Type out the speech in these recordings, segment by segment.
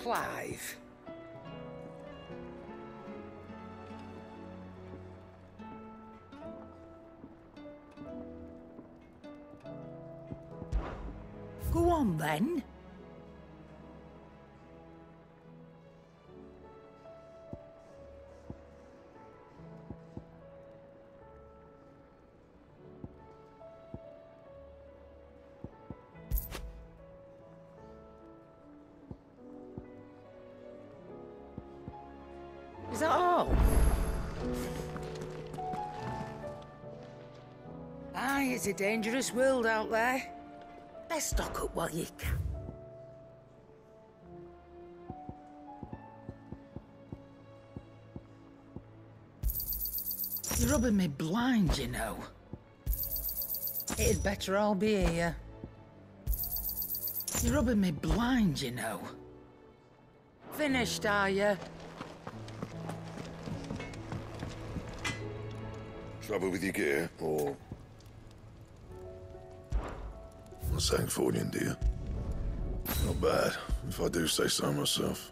Clive. Go on then. Is that all? Aye, it's a dangerous world out there. Let's stock up while you can. You're rubbing me blind, you know. It'd better all be here. You're rubbing me blind, you know. Finished, are you? Trouble with your gear, or... A Sancfordian, dear. Not bad, if I do say so myself.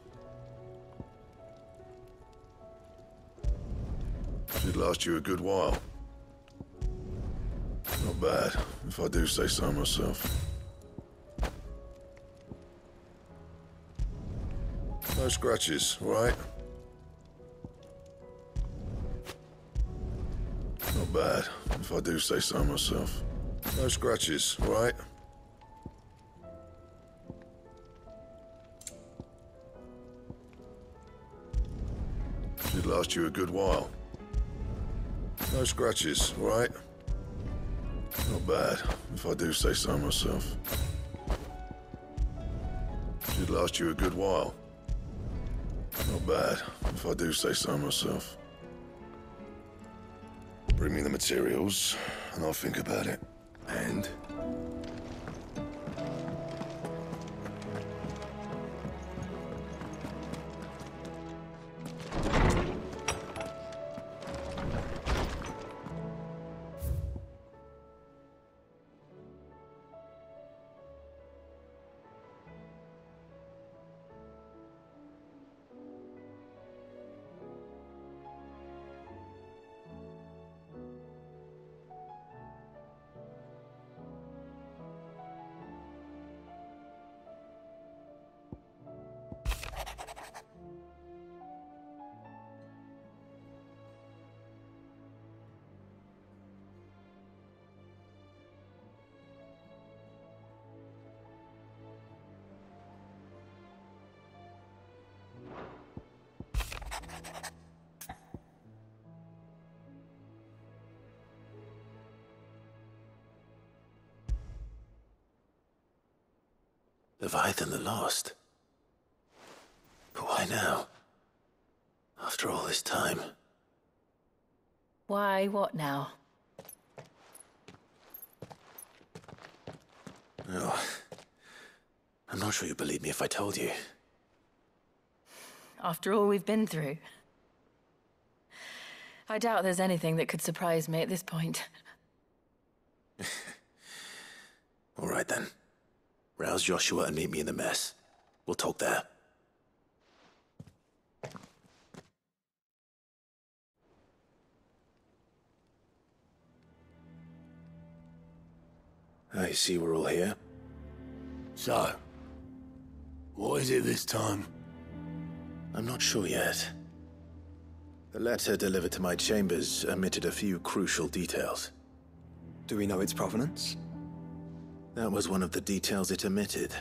Should last you a good while. Not bad, if I do say so myself. No scratches, all right? Not bad, if I do say so myself. No scratches, all right? Should last you a good while. No scratches, all right? Not bad, if I do say so myself. Should last you a good while. Not bad, if I do say so myself. Bring me the materials, and I'll think about it. And? Leviathan the Lost? But why now? After all this time? Why, what now? Oh, I'm not sure you'd believe me if I told you. After all we've been through. I doubt there's anything that could surprise me at this point. All right then. Rouse Joshua and meet me in the mess. We'll talk there. I see we're all here. So, what is it this time? I'm not sure yet. The letter delivered to my chambers omitted a few crucial details. Do we know its provenance? That was one of the details it omitted.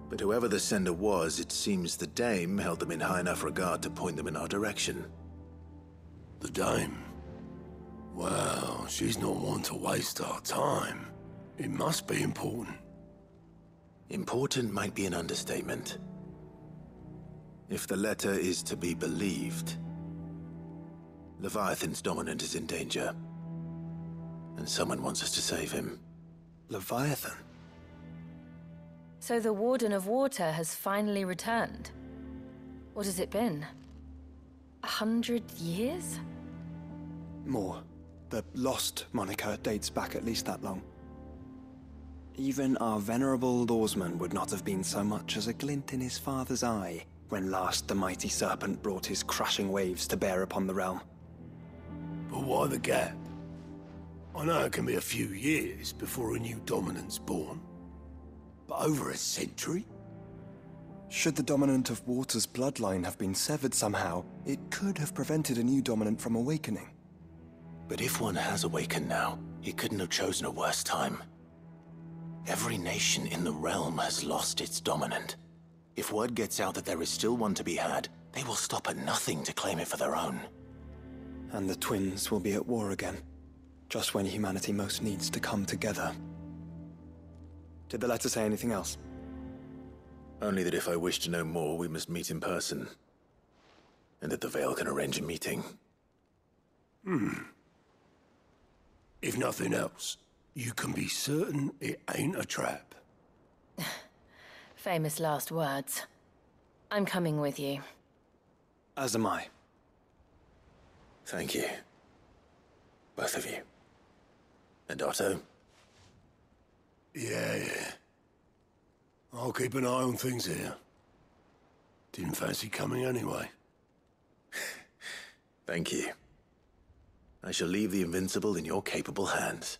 But whoever the sender was, it seems the Dame held them in high enough regard to point them in our direction. The Dame? Well, she's not one to waste our time. It must be important. Important might be an understatement. If the letter is to be believed, Leviathan's dominant is in danger. And someone wants us to save him. Leviathan? So the Warden of Water has finally returned. What has it been? 100 years? More. The Lost moniker dates back at least that long. Even our venerable lawsman would not have been so much as a glint in his father's eye when last the mighty serpent brought his crashing waves to bear upon the realm. But why the gap? I know it can be a few years before a new dominant's born. But over a century? Should the dominant of Water's bloodline have been severed somehow, it could have prevented a new dominant from awakening. But if one has awakened now, he couldn't have chosen a worse time. Every nation in the realm has lost its dominant. If word gets out that there is still one to be had, they will stop at nothing to claim it for their own. And the twins will be at war again, just when humanity most needs to come together. Did the letter say anything else? Only that if I wish to know more, we must meet in person. And that the Veil can arrange a meeting. If nothing else, you can be certain it ain't a trap. Famous last words. I'm coming with you. As am I. Thank you. Both of you. And Otto? Yeah. I'll keep an eye on things here. Didn't fancy coming anyway. Thank you. I shall leave the Invincible in your capable hands.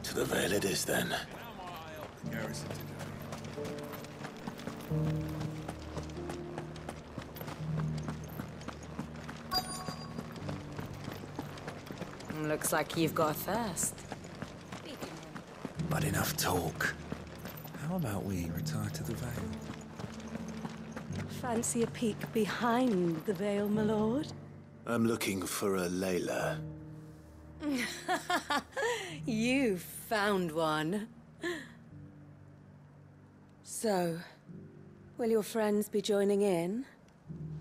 To the Veil it is, then. Looks like you've got a thirst. But enough talk. How about we retire to the Veil? Fancy a peek behind the veil, my lord? I'm looking for a Layla. You found one. So, will your friends be joining in?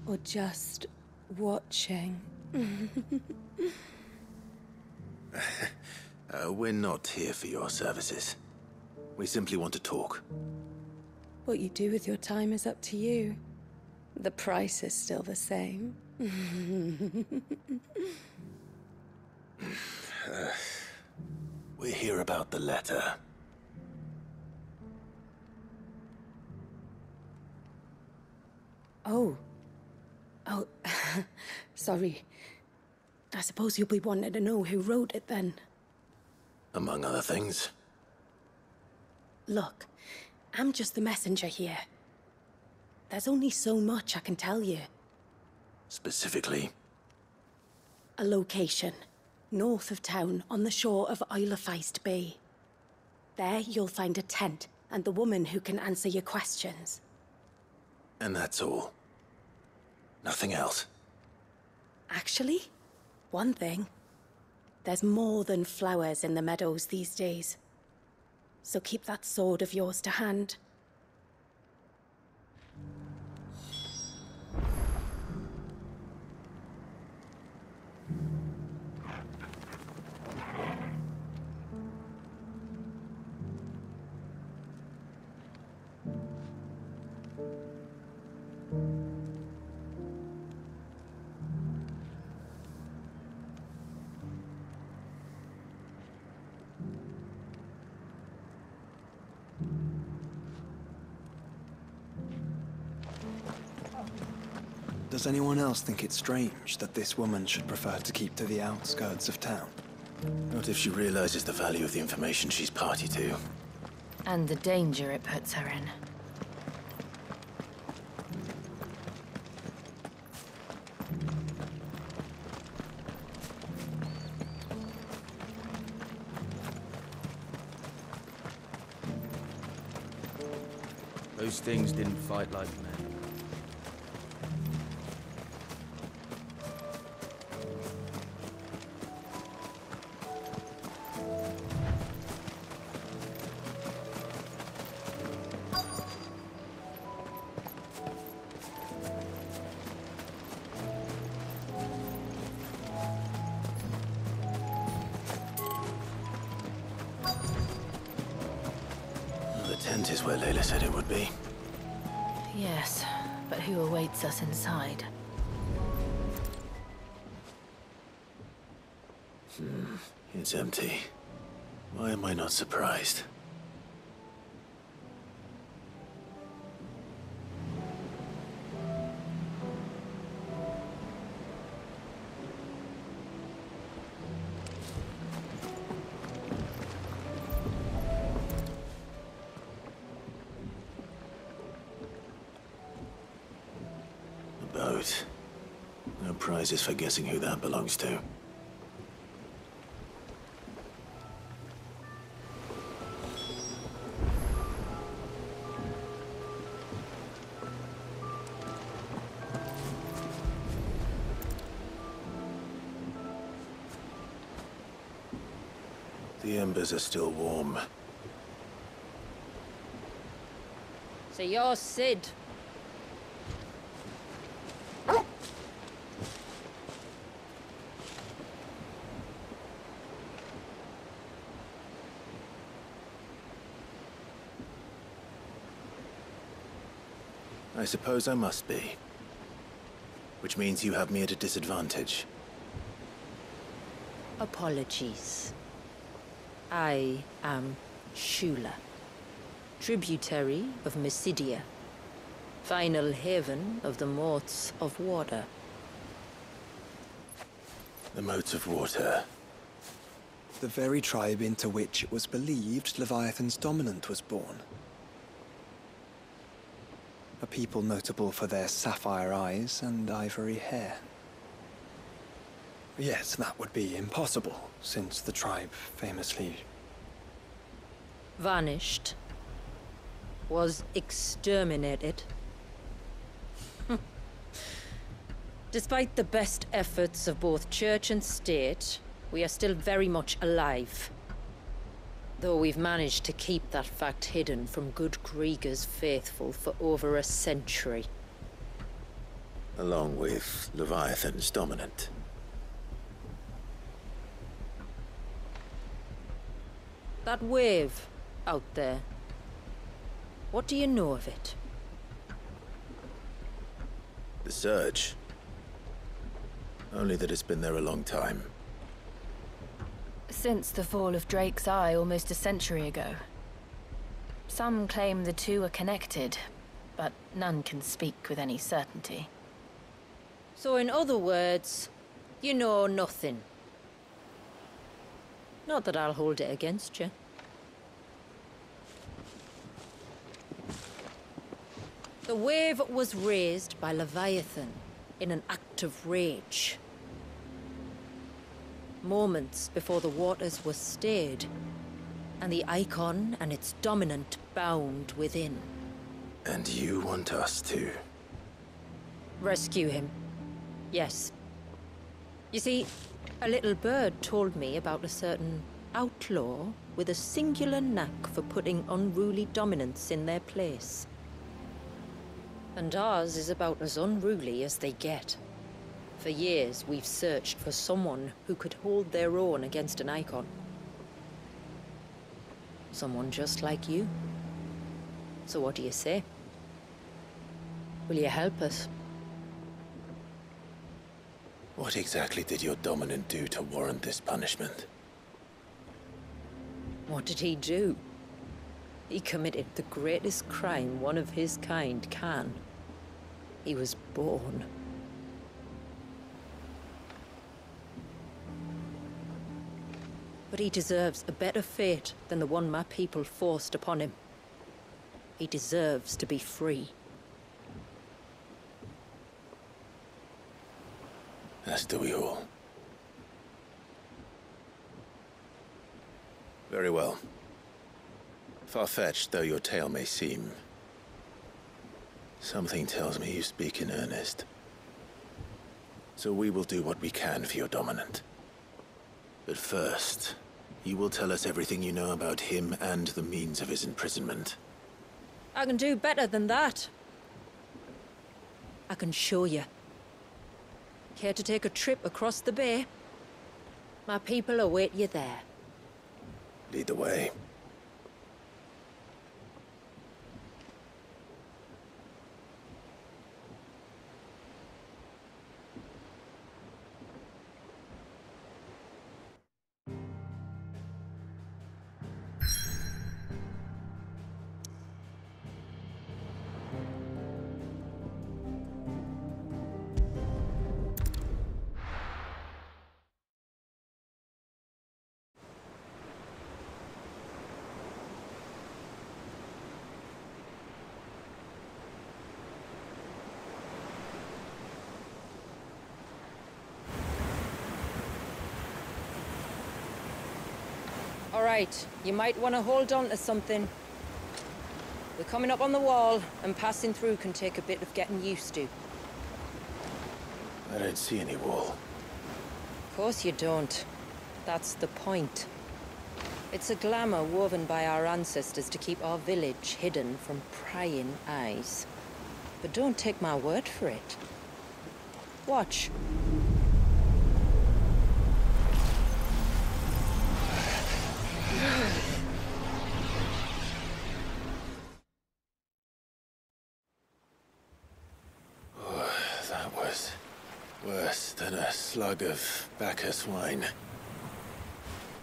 Or just watching? We're not here for your services. We simply want to talk. What you do with your time is up to you. The price is still the same. We're here about the letter. Oh, sorry. I suppose you'll be wanting to know who wrote it then. Among other things. Look, I'm just the messenger here. There's only so much I can tell you. Specifically? A location, north of town, on the shore of Isle of Feist Bay. There you'll find a tent and the woman who can answer your questions. And that's all? Nothing else? Actually, one thing. There's more than flowers in the meadows these days. So keep that sword of yours to hand. Does anyone else think it's strange that this woman should prefer to keep to the outskirts of town? Not if she realizes the value of the information she's party to. And the danger it puts her in. Those things didn't fight like men. The tent is where Layla said it would be. Yes, but who awaits us inside? It's empty. Why am I not surprised? A boat. No prizes for guessing who that belongs to. The embers are still warm. So you're Sid. I suppose I must be. Which means you have me at a disadvantage. Apologies. I am Shula, tributary of Mysidia, final haven of the Motes of Water. The Motes of Water. The very tribe into which it was believed Leviathan's dominant was born. A people notable for their sapphire eyes and ivory hair. Yet that would be impossible, since the tribe famously... Vanished. Was exterminated. Despite the best efforts of both church and state, we are still very much alive. Though we've managed to keep that fact hidden from good Krieger's faithful for over a century. Along with Leviathan's dominant. That wave out there. What do you know of it? The Surge. Only that it's been there a long time. Since the fall of Drake's Eye almost a century ago. Some claim the two are connected, but none can speak with any certainty. So in other words, you know nothing. Not that I'll hold it against you. The wave was raised by Leviathan in an act of rage. Moments before the waters were stayed, and the icon and its dominant bound within. And you want us to? Rescue him. Yes. You see, a little bird told me about a certain outlaw with a singular knack for putting unruly dominants in their place. And ours is about as unruly as they get. For years, we've searched for someone who could hold their own against an icon. Someone just like you. So what do you say? Will you help us? What exactly did your dominant do to warrant this punishment? What did he do? He committed the greatest crime one of his kind can. He was born. But he deserves a better fate than the one my people forced upon him. He deserves to be free. As do we all. Very well. Far-fetched though your tale may seem, something tells me you speak in earnest. So we will do what we can for your dominant. But first, you will tell us everything you know about him and the means of his imprisonment. I can do better than that. I can show you. Care to take a trip across the bay? My people await you there. Lead the way. All right, you might want to hold on to something. We're coming up on the wall, and passing through can take a bit of getting used to. I don't see any wall. Of course you don't. That's the point. It's a glamour woven by our ancestors to keep our village hidden from prying eyes. But don't take my word for it. Watch. That was worse than a slug of Bacchus wine.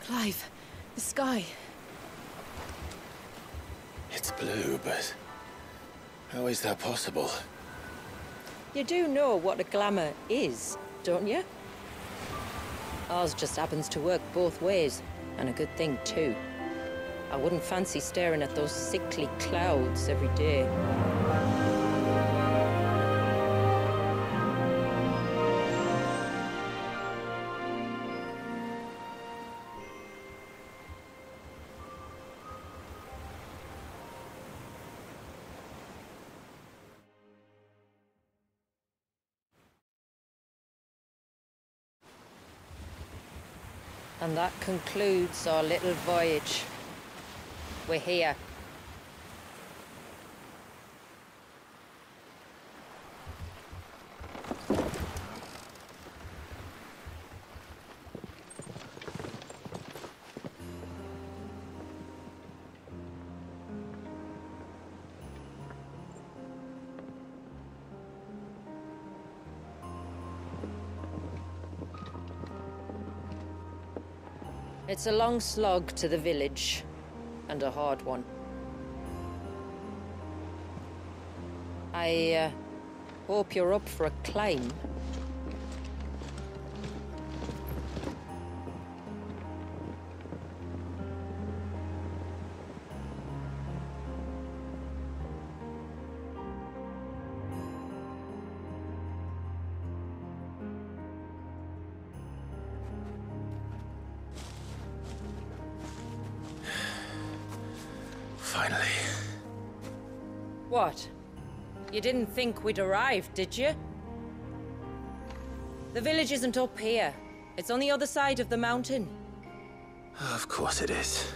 Clive, the sky. It's blue, but how is that possible? You do know what a glamour is, don't you? Ours just happens to work both ways, and a good thing too. I wouldn't fancy staring at those sickly clouds every day. And that concludes our little voyage. We're here. It's a long slog to the village, and a hard one. I hope you're up for a climb. Finally. What? You didn't think we'd arrived, did you? The village isn't up here. It's on the other side of the mountain. Of course it is.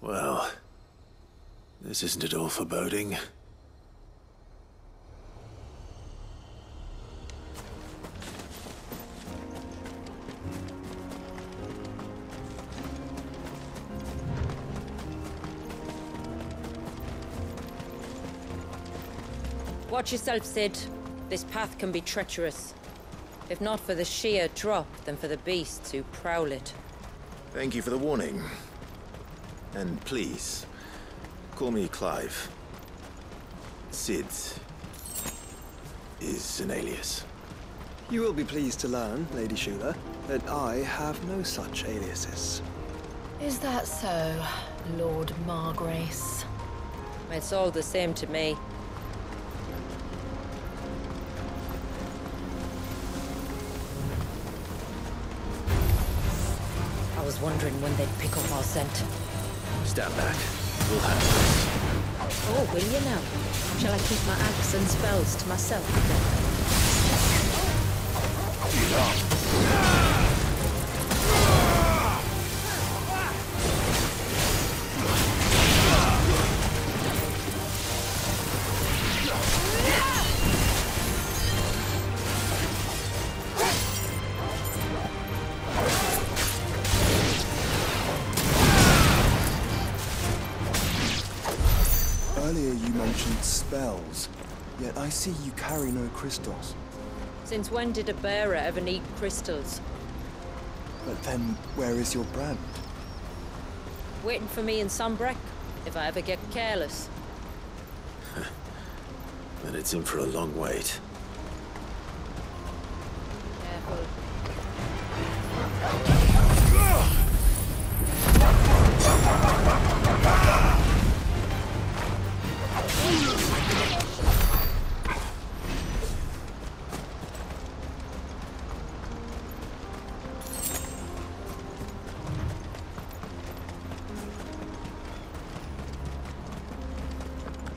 Well, this isn't at all foreboding. Watch yourself, Sid. This path can be treacherous. If not for the sheer drop, then for the beasts who prowl it. Thank you for the warning. And please, call me Clive. Sid is an alias. You will be pleased to learn, Lady Shula, that I have no such aliases. Is that so, Lord Margrace? It's all the same to me. I was wondering when they'd pick up our scent. Stand back. We'll handle this. Oh, will you now? Shall I keep my axe and spells to myself? Earlier you mentioned spells, yet I see you carry no crystals. Since when did a bearer ever need crystals? But then, where is your brand? Waiting for me in Sunbreck, if I ever get careless. Then it's in for a long wait. Careful.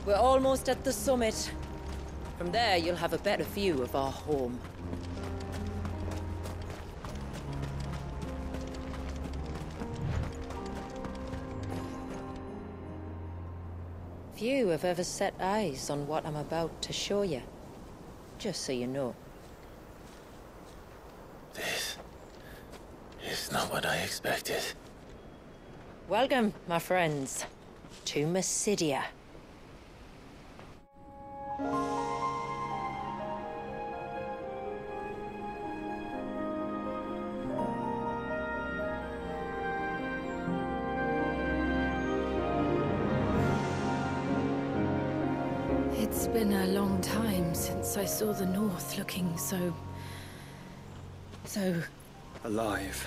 We're almost at the summit. From there, you'll have a better view of our home. Few have ever set eyes on what I'm about to show you. Just so you know. This is not what I expected. Welcome, my friends, to Mysidia. It's been a long time since I saw the North looking so Alive.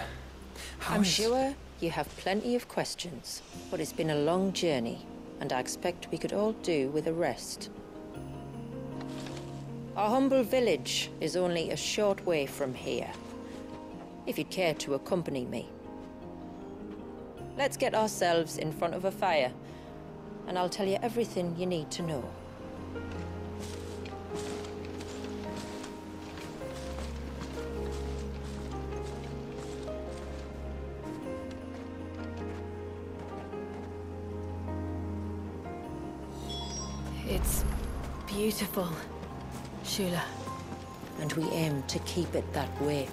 I'm sure you have plenty of questions, but it's been a long journey, and I expect we could all do with a rest. Our humble village is only a short way from here, if you'd care to accompany me. Let's get ourselves in front of a fire, and I'll tell you everything you need to know. It's beautiful, Shula. And we aim to keep it that way.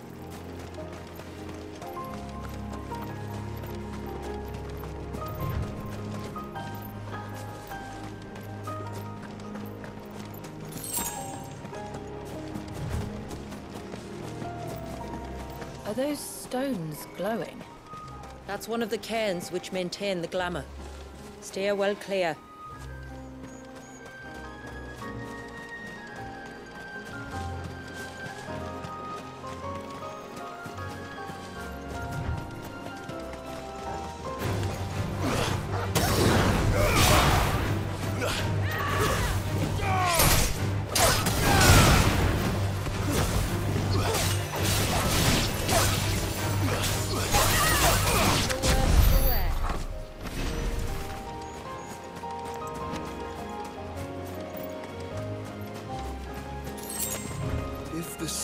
Are those stones glowing? That's one of the cairns which maintain the glamour. Steer well clear.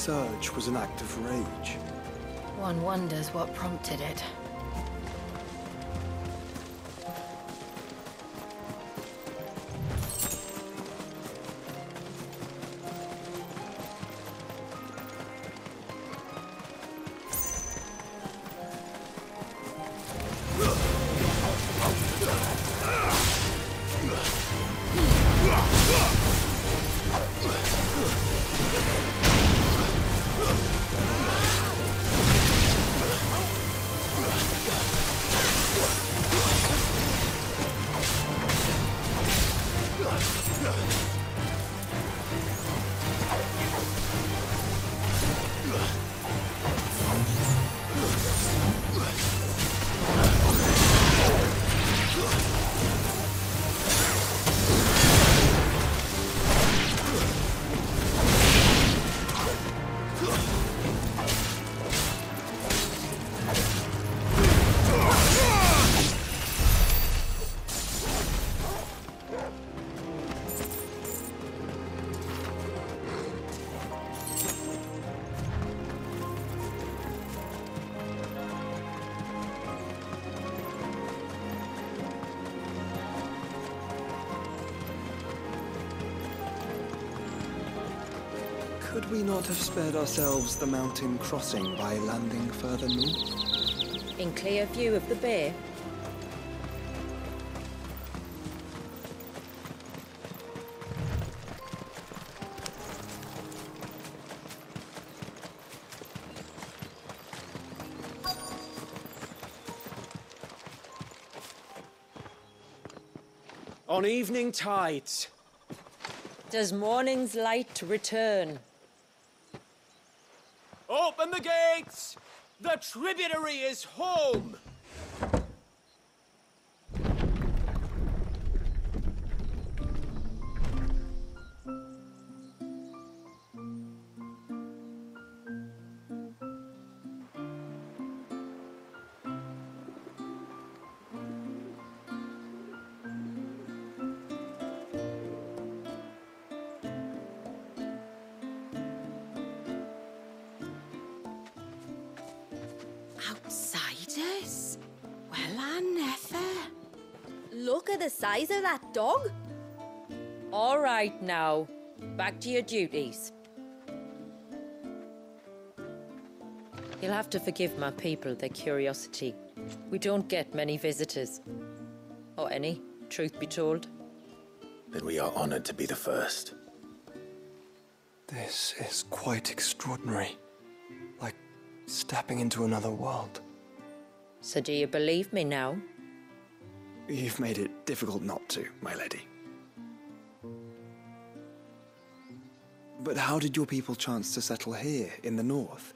surge was an act of rage. One wonders what prompted it. Could we not have spared ourselves the mountain crossing by landing further north? In clear view of the bay? On evening tides. Does morning's light return? Open the gates! The tributary is home! Outsiders? Well, I never. Look at the size of that dog. All right now, back to your duties. You'll have to forgive my people their curiosity. We don't get many visitors. Or any, truth be told. Then we are honored to be the first. This is quite extraordinary. Like stepping into another world. So do you believe me now? You've made it difficult not to, my lady. But how did your people chance to settle here in the north?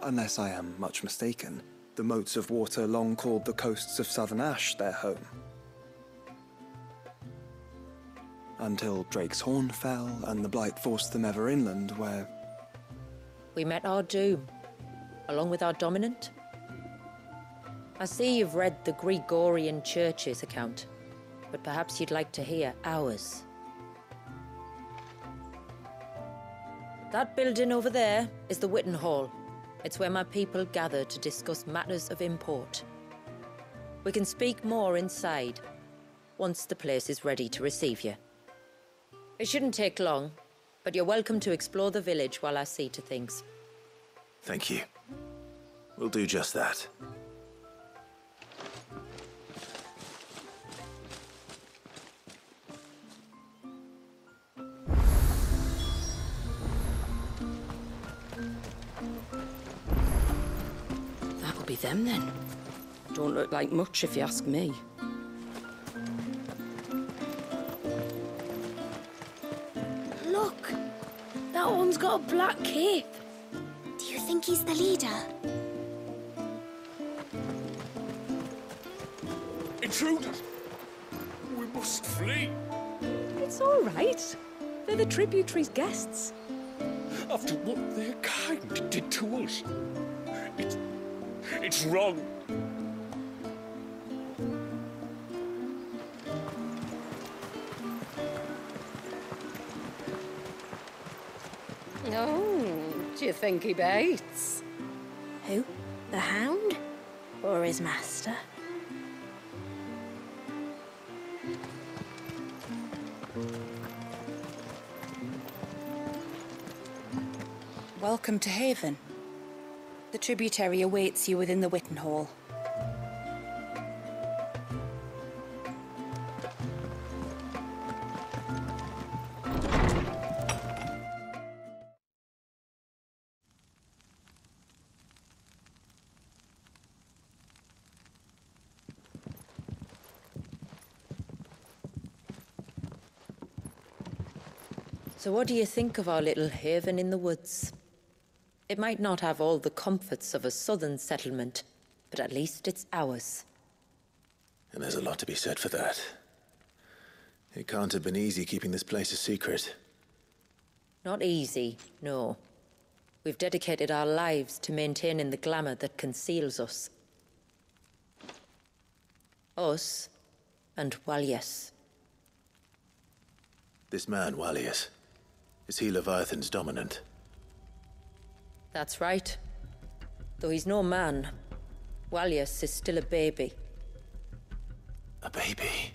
Unless I am much mistaken, the moats of water long called the coasts of Southern Ash their home. Until Drake's Horn fell and the Blight forced them ever inland, where... We met our doom, along with our dominant. I see you've read the Gregorian Church's account, but perhaps you'd like to hear ours. That building over there is the Witten Hall. It's where my people gather to discuss matters of import. We can speak more inside, once the place is ready to receive you. It shouldn't take long, but you're welcome to explore the village while I see to things. Thank you. We'll do just that. That'll be them then. Don't look like much if you ask me. Look, that one's got a black cape. Do you think he's the leader? Intruders! We must flee! It's all right. They're the tributary's guests. After what their kind did to us. It's wrong. Oh, Do you think he bites? Who? The Hound? Or his master? Welcome to Haven. The tributary awaits you within the Witten Hall. So what do you think of our little haven in the woods? It might not have all the comforts of a southern settlement, but at least it's ours. And there's a lot to be said for that. It can't have been easy keeping this place a secret. Not easy, no. We've dedicated our lives to maintaining the glamour that conceals us. Us and Walyas. This man, Walyas, is he Leviathan's dominant? That's right. Though he's no man, Walyas is still a baby. A baby?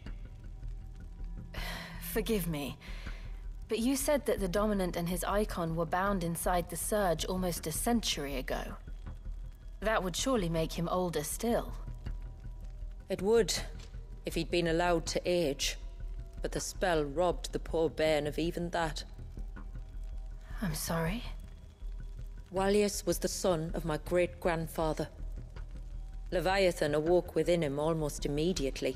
Forgive me, but you said that the Dominant and his icon were bound inside the Surge almost a century ago. That would surely make him older still. It would, if he'd been allowed to age. But the spell robbed the poor bairn of even that. I'm sorry? Walyas was the son of my great-grandfather. Leviathan awoke within him almost immediately.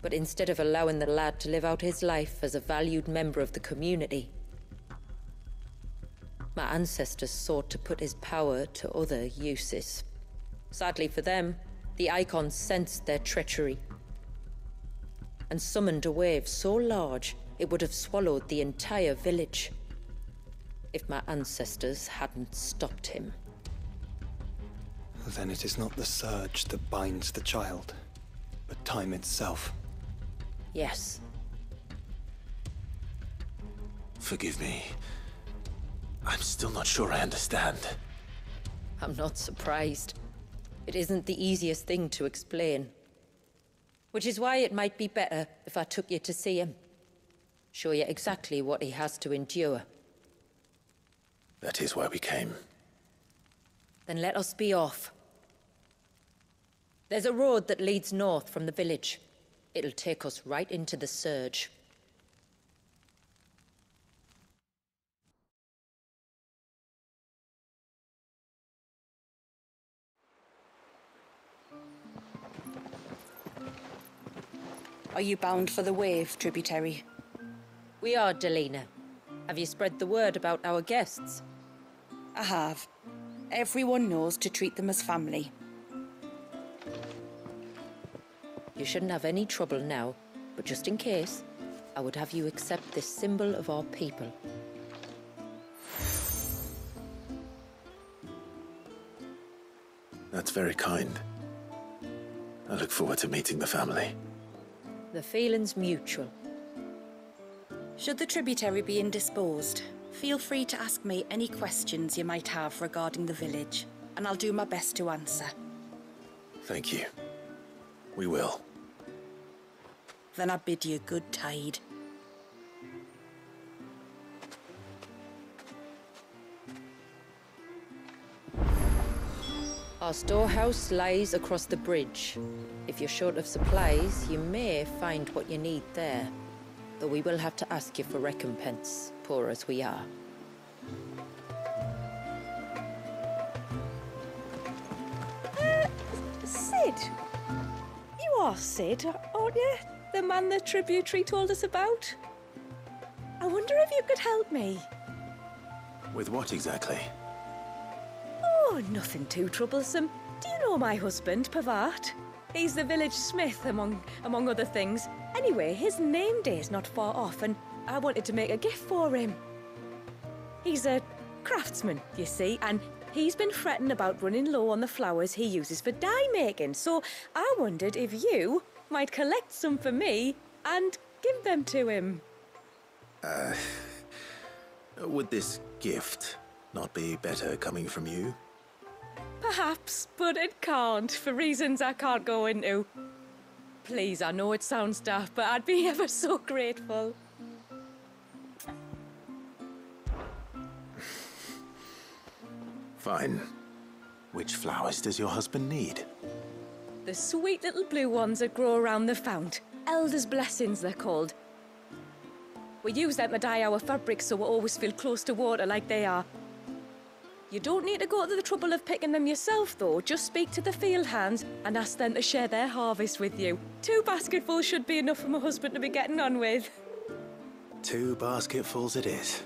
But instead of allowing the lad to live out his life as a valued member of the community, my ancestors sought to put his power to other uses. Sadly for them, the icons sensed their treachery and summoned a wave so large it would have swallowed the entire village if my ancestors hadn't stopped him. Then it is not the surge that binds the child, but time itself. Yes. Forgive me. I'm still not sure I understand. I'm not surprised. It isn't the easiest thing to explain. Which is why it might be better if I took you to see him. Show you exactly what he has to endure. That is why we came. Then let us be off. There's a road that leads north from the village. It'll take us right into the Surge. Are you bound for the Wave, tributary? We are, Delina. Have you spread the word about our guests? I have. Everyone knows to treat them as family. You shouldn't have any trouble now, but just in case, I would have you accept this symbol of our people. That's very kind. I look forward to meeting the family. The feeling's mutual. Should the tributary be indisposed, feel free to ask me any questions you might have regarding the village, and I'll do my best to answer. Thank you. We will. Then I bid you good tide. Our storehouse lies across the bridge. If you're short of supplies, you may find what you need there. Though we will have to ask you for recompense, poor as we are. Sid? You are Sid, aren't you? The man the tributary told us about? I wonder if you could help me. With what exactly? Oh, nothing too troublesome. Do you know my husband, Pavat? He's the village smith, among other things. Anyway, his name day's not far off, and I wanted to make a gift for him. He's a craftsman, you see, and he's been fretting about running low on the flowers he uses for dye making, so I wondered if you might collect some for me and give them to him. Would this gift not be better coming from you? Perhaps, but it can't, for reasons I can't go into. Please, I know it sounds daft, but I'd be ever so grateful. Fine. Which flowers does your husband need? The sweet little blue ones that grow around the fount. Elder's blessings, they're called. We use them to dye our fabrics so we always feel close to water like they are. You don't need to go to the trouble of picking them yourself, though. Just speak to the field hands and ask them to share their harvest with you. 2 basketfuls should be enough for my husband to be getting on with. 2 basketfuls it is.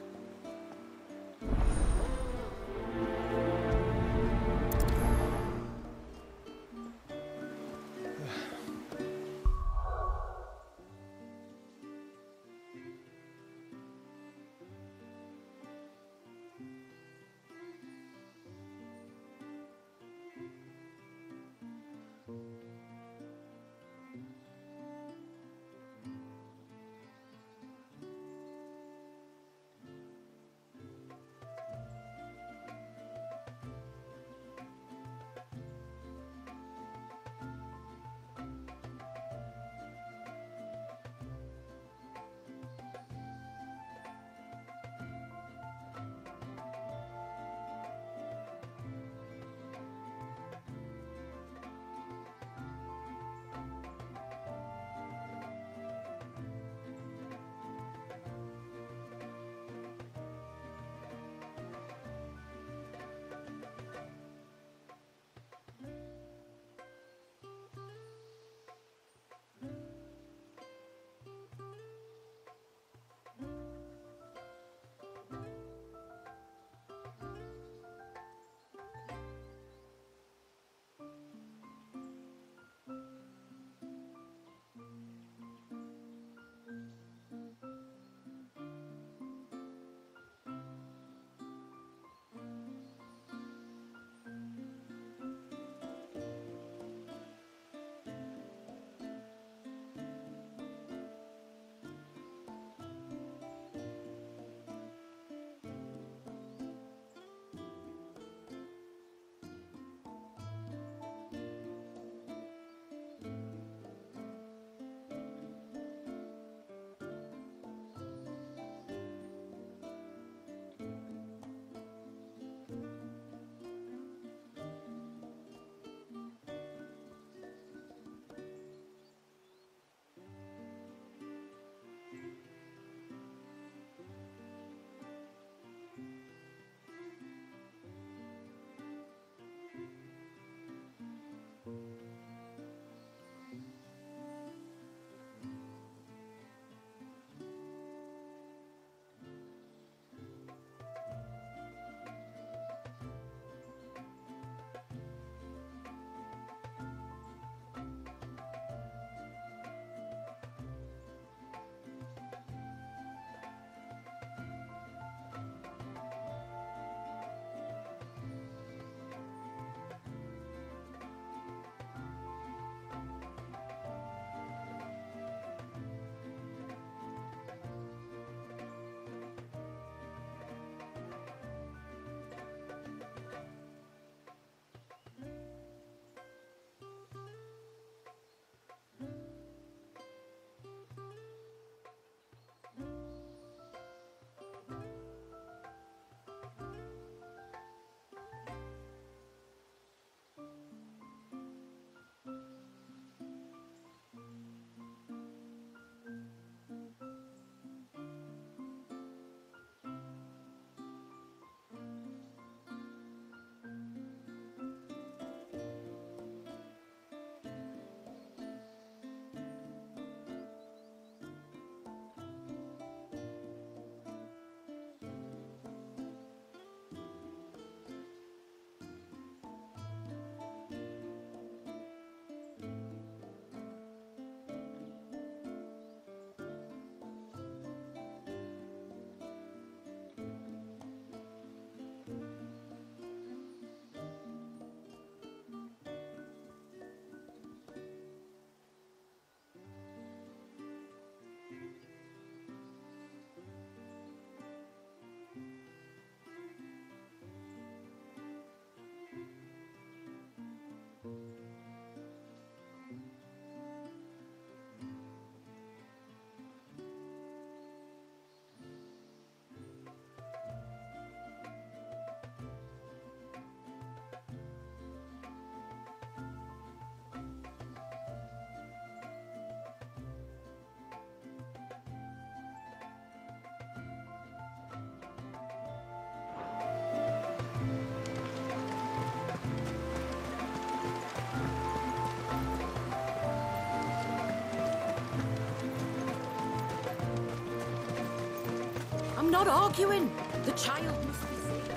I'm not arguing. The child must be saved.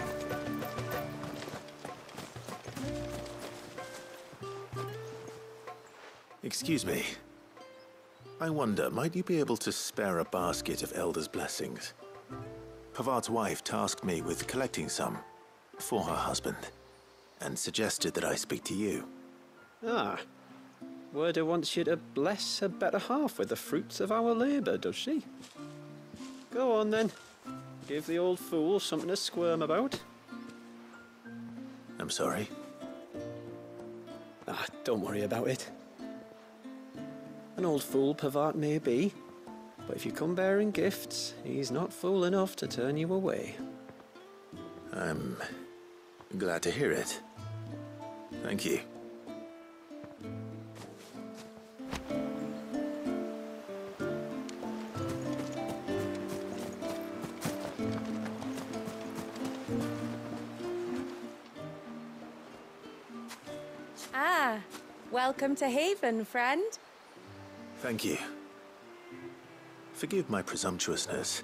Excuse me. I wonder, might you be able to spare a basket of Elder's blessings? Pavart's wife tasked me with collecting some for her husband, and suggested that I speak to you. Ah. Werda wants you to bless her better half with the fruits of our labour, does she? Go on then. Give the old fool something to squirm about. I'm sorry. Ah, don't worry about it. An old fool Pavart may be, but if you come bearing gifts, he's not fool enough to turn you away. I'm glad to hear it. Thank you. Ah, welcome to Haven, friend. Thank you. Forgive my presumptuousness,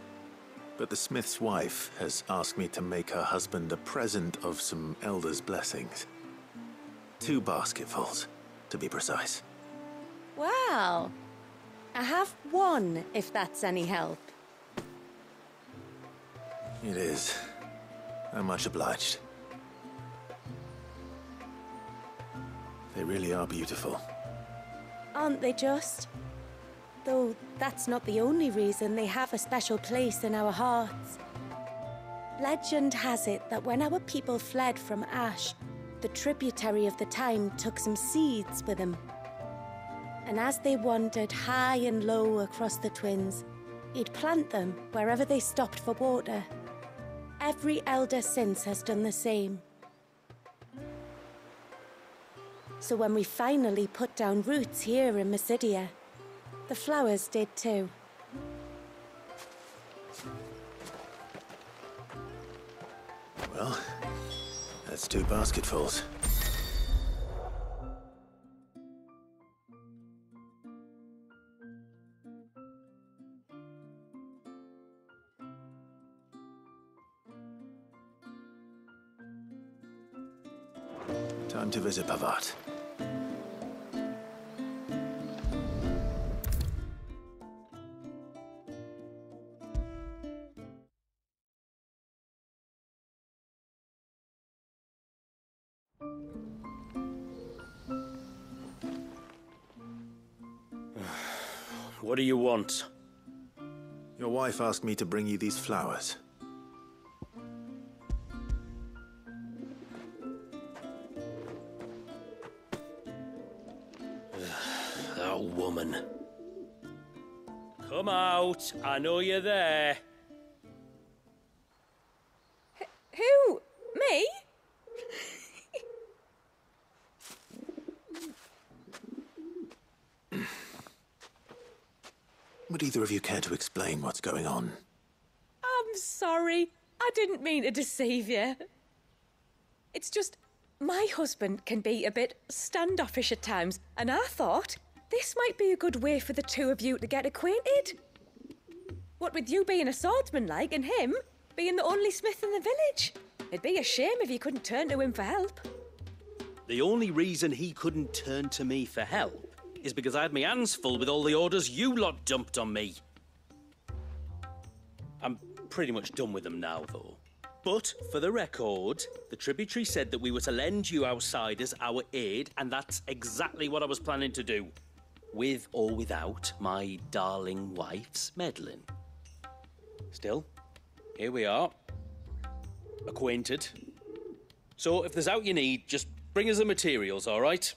but the smith's wife has asked me to make her husband a present of some Elder's blessings. 2 basketfuls, to be precise. Well, I have one, if that's any help. It is. I'm much obliged. They really are beautiful. Aren't they just? Though that's not the only reason they have a special place in our hearts. Legend has it that when our people fled from Ash, the tributary of the time took some seeds with them. And as they wandered high and low across the Twins, he'd plant them wherever they stopped for water. Every elder since has done the same. So when we finally put down roots here in Mysidia, the flowers did too. Well, that's 2 basketfuls. Time to visit Pavart. What do you want? Your wife asked me to bring you these flowers. That woman. Come out. I know you're there. Who? Me? Would either of you care to explain what's going on? I'm sorry. I didn't mean to deceive you. It's just, my husband can be a bit standoffish at times, and I thought this might be a good way for the 2 of you to get acquainted. What with you being a swordsman like, and him being the only smith in the village. It'd be a shame if you couldn't turn to him for help. The only reason he couldn't turn to me for help is because I had my hands full with all the orders you lot dumped on me. I'm pretty much done with them now, though. But, for the record, the tributary said that we were to lend you outsiders our aid, and that's exactly what I was planning to do. With or without my darling wife's meddling. Still, here we are. Acquainted. So, if there's out you need, just bring us the materials, all right?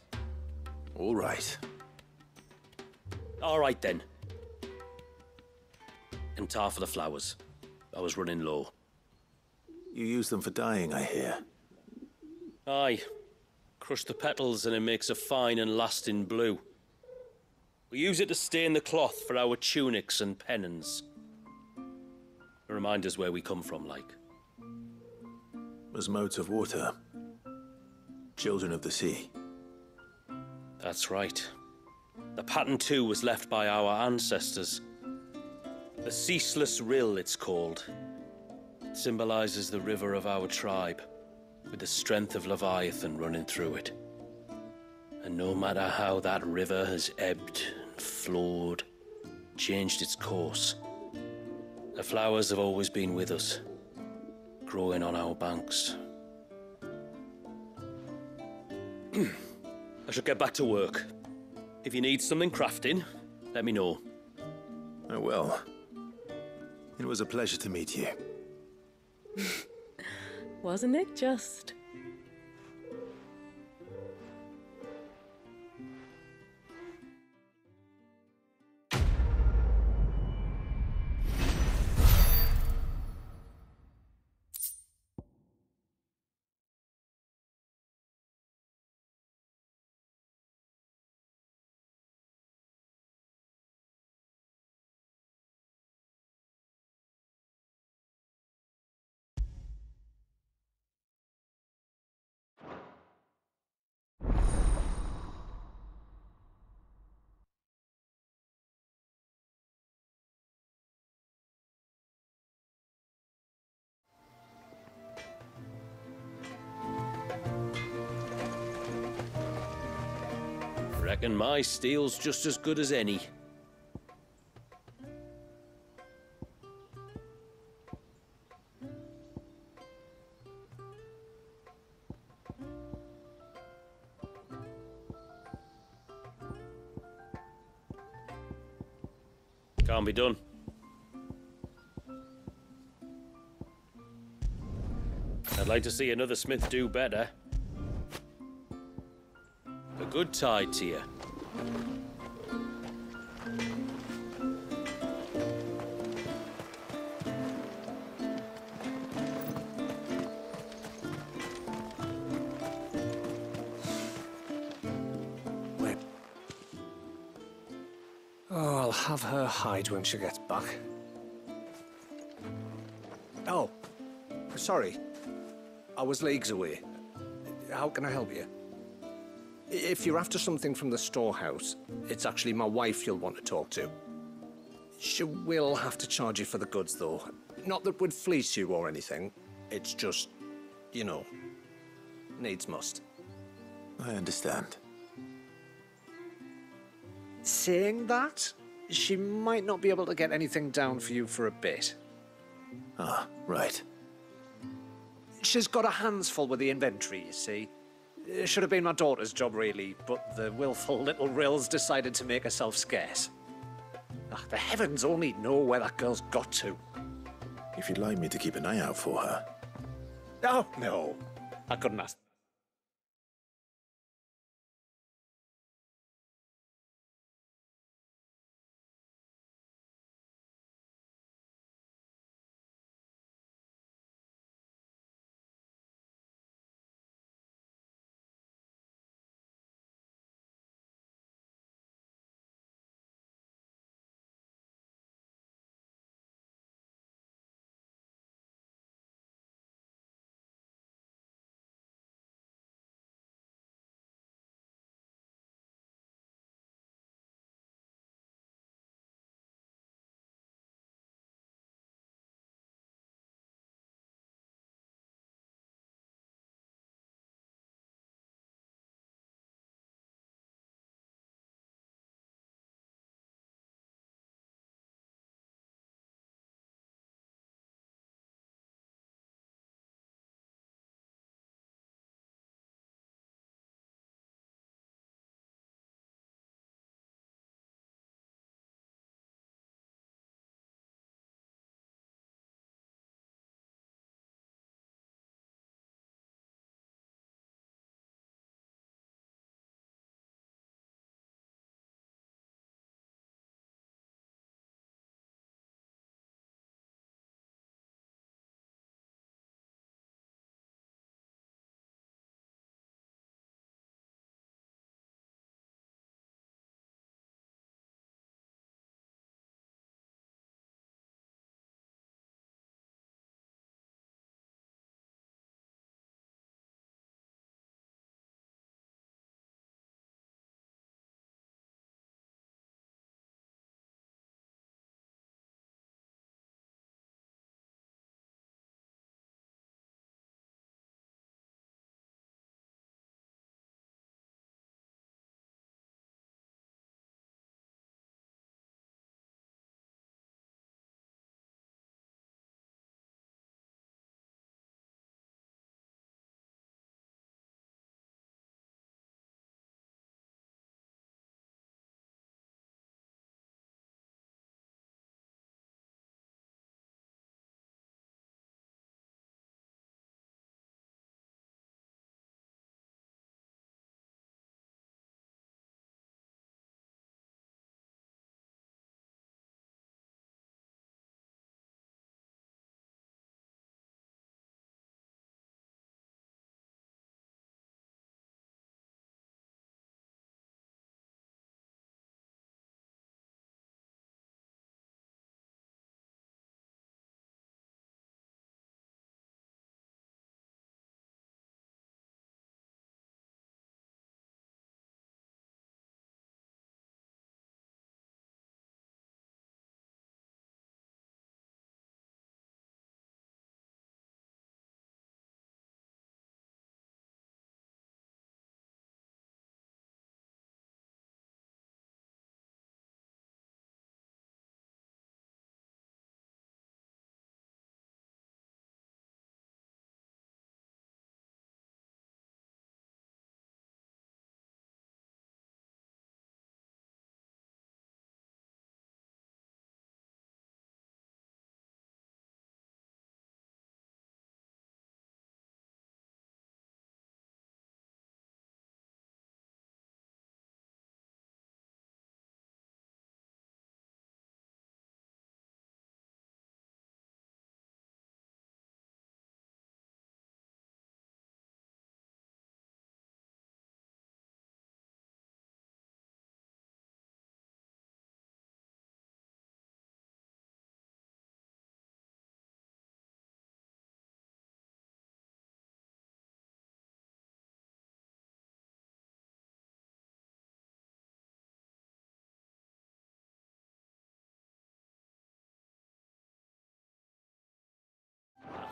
All right. All right, then. And tar for the flowers. I was running low. You use them for dyeing, I hear. Aye. Crush the petals and it makes a fine and lasting blue. We use it to stain the cloth for our tunics and pennons. A reminder us where we come from, like. As modes of water. Children of the sea. That's right. The pattern, too, was left by our ancestors. The Ceaseless Rill, it's called. It symbolizes the river of our tribe, with the strength of Leviathan running through it. And no matter how that river has ebbed and flowed, changed its course, the flowers have always been with us, growing on our banks. I should get back to work. If you need something crafting, let me know. I will. It was a pleasure to meet you. Wasn't it just? Reckon my steel's just as good as any. Can't be done. I'd like to see another smith do better. A good tide to you. Wait. Oh, I'll have her hide when she gets back. Oh, sorry. I was leagues away. How can I help you? If you're after something from the storehouse, it's actually my wife you'll want to talk to. She will have to charge you for the goods, though. Not that we'd fleece you or anything. It's just, you know, needs must. I understand. Saying that, she might not be able to get anything down for you for a bit. Ah, right. She's got her hands full with the inventory, you see. It should have been my daughter's job, really, but the willful little Rills decided to make herself scarce. The heavens only know where that girl's got to. If you'd like me to keep an eye out for her. Oh, no. I couldn't ask.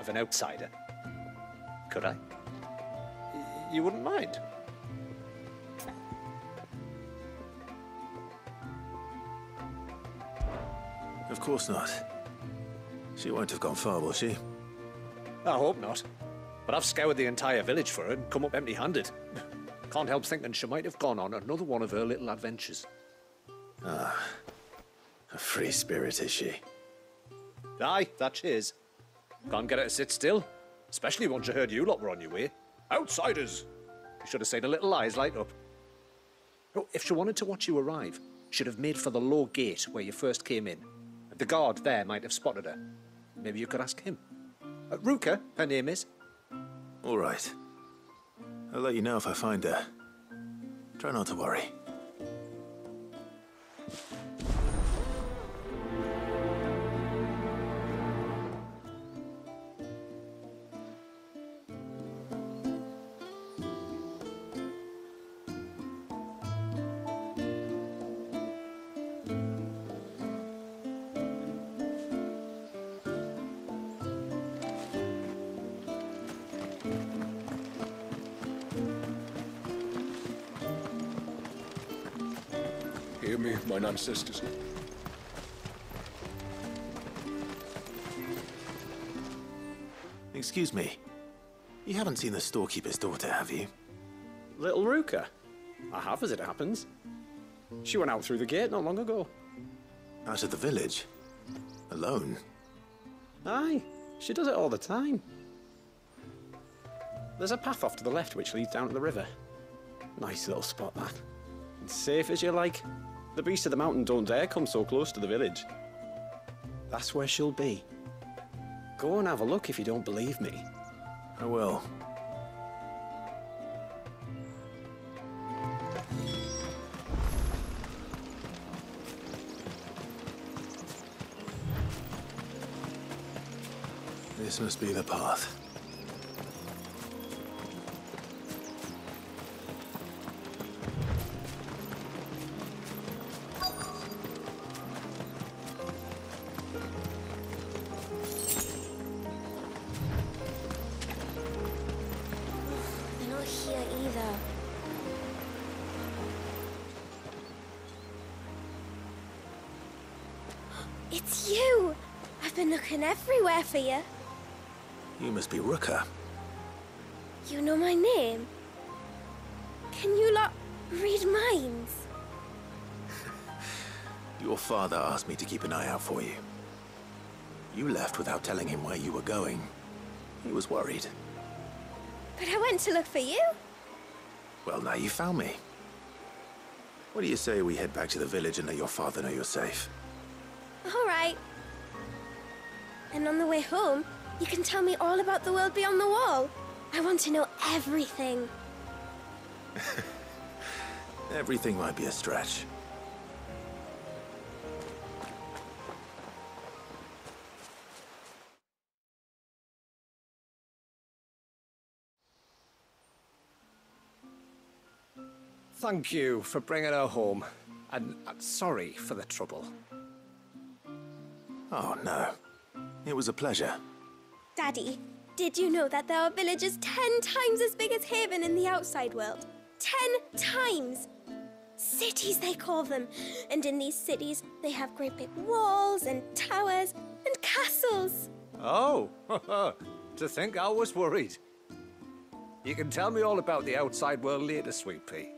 of an outsider. Could I? You wouldn't mind? Of course not. She won't have gone far, will she? I hope not. But I've scoured the entire village for her and come up empty-handed. Can't help thinking she might have gone on another one of her little adventures. Ah, a free spirit, is she? Aye, that she is. Can't get her to sit still, especially once she heard you lot were on your way. Outsiders! You should have seen her little eyes light up. Oh, if she wanted to watch you arrive, she'd have made for the low gate where you first came in. The guard there might have spotted her. Maybe you could ask him. Ruka, her name is. All right. I'll let you know if I find her. Try not to worry. Hear me, mine ancestors. Excuse me. You haven't seen the storekeeper's daughter, have you? Little Ruka? I have, as it happens. She went out through the gate not long ago. Out of the village? Alone? Aye, she does it all the time. There's a path off to the left which leads down to the river. Nice little spot, that. And safe as you like. The beasts of the mountain don't dare come so close to the village. That's where she'll be. Go and have a look if you don't believe me. I will. This must be the path. They're not here either. It's you! I've been looking everywhere for you. You must be Ruka. You know my name? Can you lot read minds? Your father asked me to keep an eye out for you. You left without telling him where you were going. He was worried. But I went to look for you. Well, now you found me. What do you say we head back to the village and let your father know you're safe? All right. And on the way home, you can tell me all about the world beyond the wall. I want to know everything. Everything might be a stretch. Thank you for bringing her home. And sorry for the trouble. Oh, no. It was a pleasure. Daddy, did you know that there are villages 10 times as big as Haven in the outside world? 10 times! Cities, they call them. And in these cities, they have great big walls and towers and castles. Oh, to think I was worried. You can tell me all about the outside world later, Sweet Pea.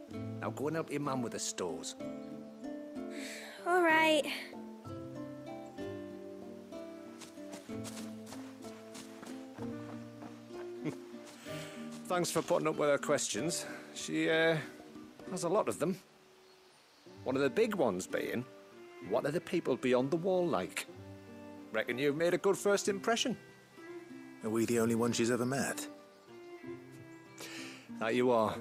Now go and help your mum with the stores. All right. Thanks for putting up with her questions. She, has a lot of them. One of the big ones being, what are the people beyond the wall like? Reckon you've made a good first impression. Are we the only ones she's ever met? That you are.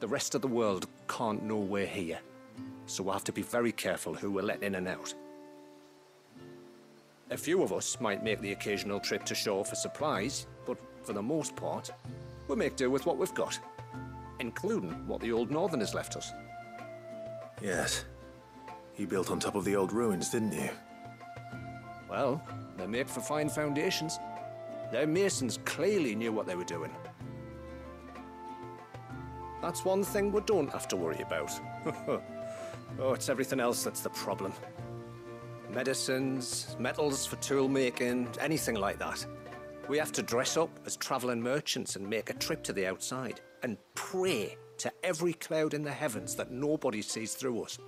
The rest of the world can't know we're here, so we'll have to be very careful who we're letting in and out. A few of us might make the occasional trip to shore for supplies, but for the most part, we'll make do with what we've got, including what the old Northerners left us. Yes. You built on top of the old ruins, didn't you? Well, they make for fine foundations. Their masons clearly knew what they were doing. That's one thing we don't have to worry about. Oh, it's everything else that's the problem. Medicines, metals for tool making, anything like that. We have to dress up as travelling merchants and make a trip to the outside and pray to every cloud in the heavens that nobody sees through us.